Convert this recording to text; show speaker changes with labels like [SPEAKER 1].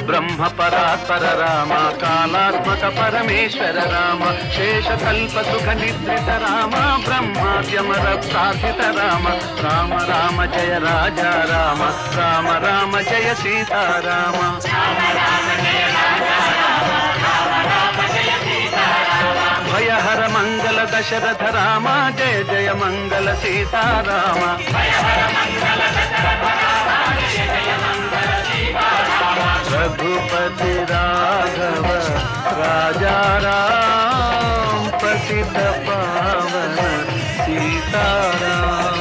[SPEAKER 1] ब्रह्म परात्पर राम कालात्मक परमेश्वर राम शेषकल्प सुख निद्रित राम ब्रह्माद्यमर प्रार्थित राम राम राम जय राजा राम राम राम जय सीता राम भयहर मंगल दशरथ राम जय जय मंगल सीता राम रघुपति राघव राजा राम पतित पावन सीताराम।